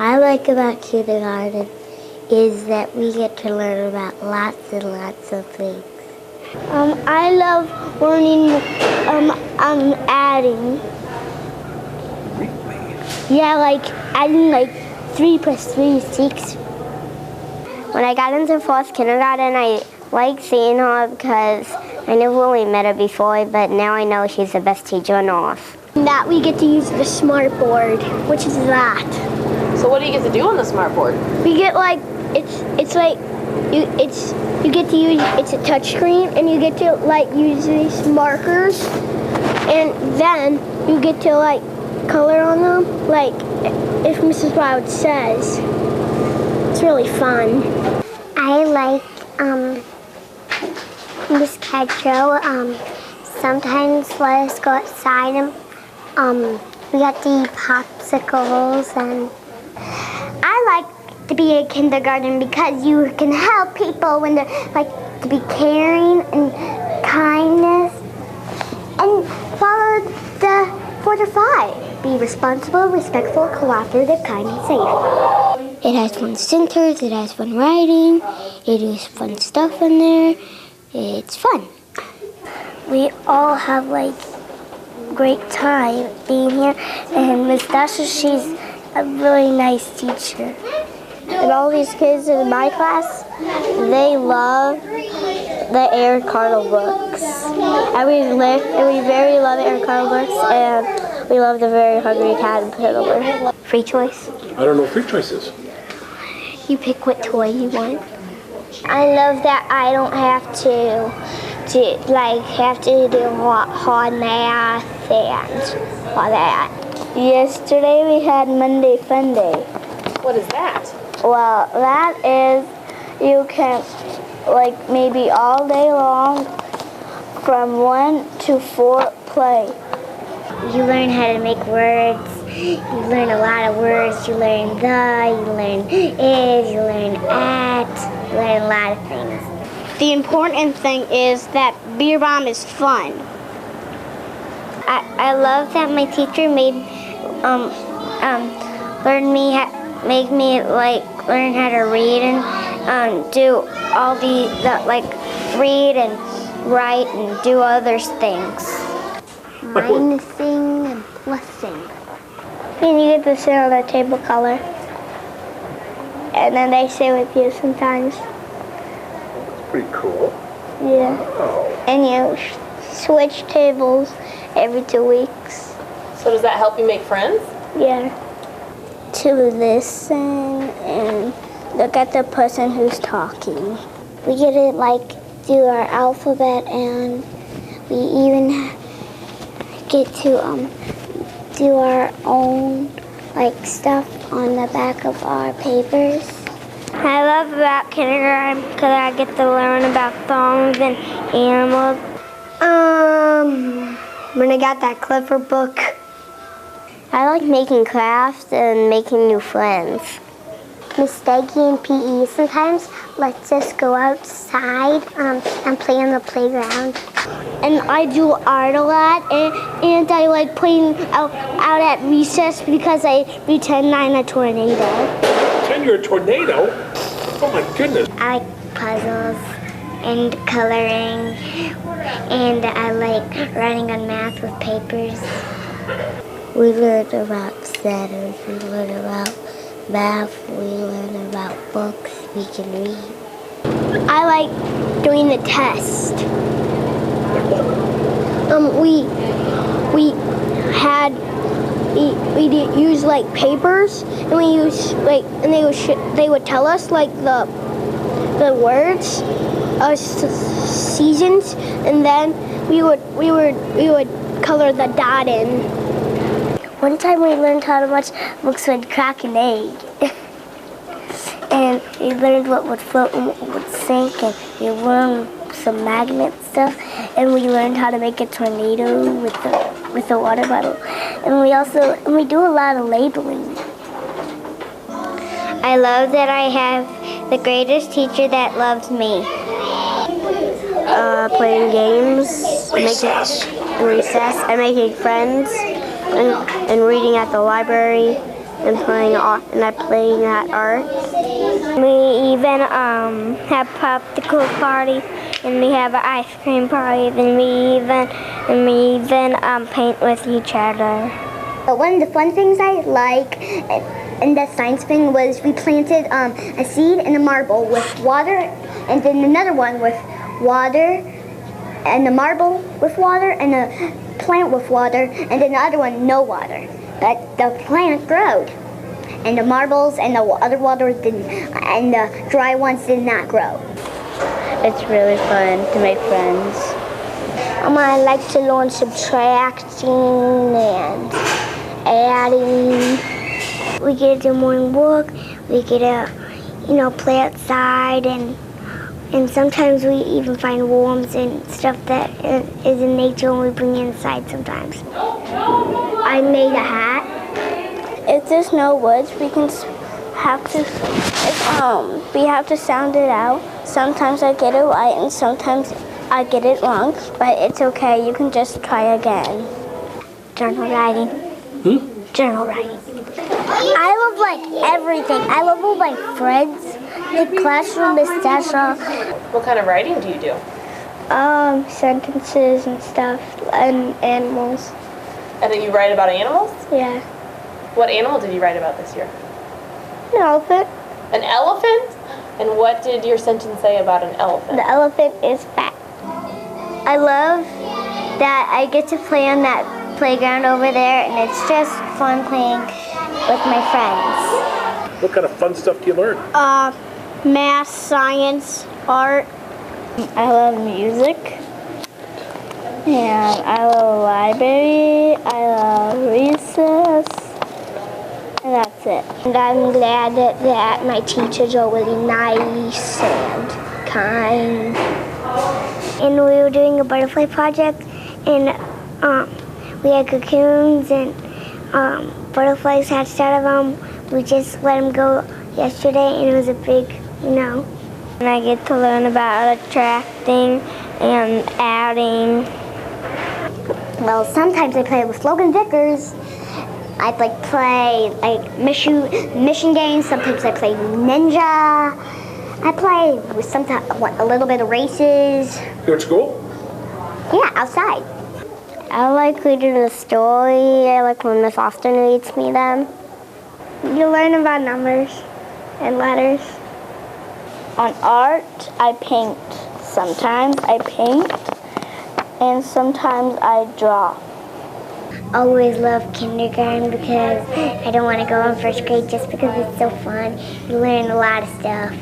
I like about kindergarten is that we get to learn about lots and lots of things. I love learning adding. Yeah, like adding like 3 + 3 is 6. When I got into 4th kindergarten, I liked seeing her because I never really met her before, but now I know she's the best teacher on earth. That we get to use the smart board, which is that. So what do you get to do on the smart board? We get like you get to use, it's a touch screen, and you get to like use these markers, and then you get to like color on them, like if Mrs. Wild says. It's really fun. I like Miss Cadro. Sometimes let us go outside and we got to eat popsicles, and I like to be in kindergarten because you can help people when they're like to be caring and kindness and follow the 4 to 5. Be responsible, respectful, cooperative, kind, and safe. It has fun centers, it has fun writing, it has fun stuff in there. It's fun. We all have like great time being here, and Miss Dasha, she's a really nice teacher. And all these kids in my class, they love the Eric Carle books. And we very love Eric Carle books, and we love the Very Hungry Caterpillar. Free choice. I don't know what free choice is. You pick what toy you want. I love that I don't have to do hard math and all that. Yesterday we had Monday Fun Day. What is that? Well, that is, you can, like, maybe all day long from 1 to 4 play. You learn how to make words. You learn a lot of words. You learn the, you learn is, you learn at, you learn a lot of things. The important thing is that Beer Bomb is fun. I love that my teacher made make me like learn how to read and do all read and write and do other things. Minusing and plusing. And you get to sit on a table color, and then they sit with you sometimes. Pretty cool. Yeah. Oh. And you switch tables every 2 weeks. So does that help you make friends? Yeah. To listen and look at the person who's talking. We get to like do our alphabet, and we even get to do our own like stuff on the back of our papers. I love about kindergarten because I get to learn about songs and animals. When I got that Clifford book. I like making crafts and making new friends. Miss Steggy in PE sometimes lets us go outside and play on the playground. And I do art a lot, and I like playing out at recess because I pretend I'm a tornado. Pretend you're a tornado? Oh my goodness. I like puzzles and coloring, and I like writing on math with papers. We learned about letters, we learned about math, we learned about books we can read. I like doing the test. We did use like papers, and we used like, and they would tell us like the words, seasons, and then we would color the dot in. One time we learned how much books would crack an egg. And we learned what would float and what would sink, and we learned some magnet stuff, and we learned how to make a tornado with the water bottle. And we do a lot of labeling. I love that I have the greatest teacher that loves me. Playing games, recess, and making friends, and reading at the library, and I play that art. We even have popsicle party, and we have an ice cream party, and we even paint with each other. But one of the fun things I like in the science thing was we planted a seed and a marble with water, and then another one with water, and the marble with water, and a plant with water, and then the other one no water. But the plant grew, and the marbles and the other water didn't, and the dry ones did not grow. It's really fun to make friends. I like to learn subtracting and adding. We get to do morning walk. We get to, play outside, and sometimes we even find worms and stuff that is in nature, and we bring it inside sometimes. I made a hat. If there's no words, we have to sound it out. Sometimes I get it right, and sometimes I get it wrong, but it's okay. You can just try again. Journal writing. Journal writing. I love everything. I love all my friends. The classroom is special. What kind of writing do you do? Sentences and stuff, and animals. And then you write about animals? Yeah. What animal did you write about this year? An elephant. An elephant? And what did your sentence say about an elephant? The elephant is fat. I love that I get to play on that playground over there, and it's just fun playing with my friends. What kind of fun stuff do you learn? Math, science, art. I love music. And I love library. I love recess. And that's it. And I'm glad that my teachers are really nice and kind. And we were doing a butterfly project, and we had cocoons, and butterflies hatched out of them. We just let them go yesterday, and it was a big, And I get to learn about attracting and adding. Well, sometimes I play with Logan Vickers. I play mission games. Sometimes I play Ninja. I play with sometimes a little bit of races. You're at school? Yeah, outside. I like reading a story. I like when Miss Austin reads me them. You learn about numbers and letters. On art, I paint. Sometimes I paint, and sometimes I draw. Always love kindergarten because I don't want to go in first grade just because it's so fun. You learn a lot of stuff.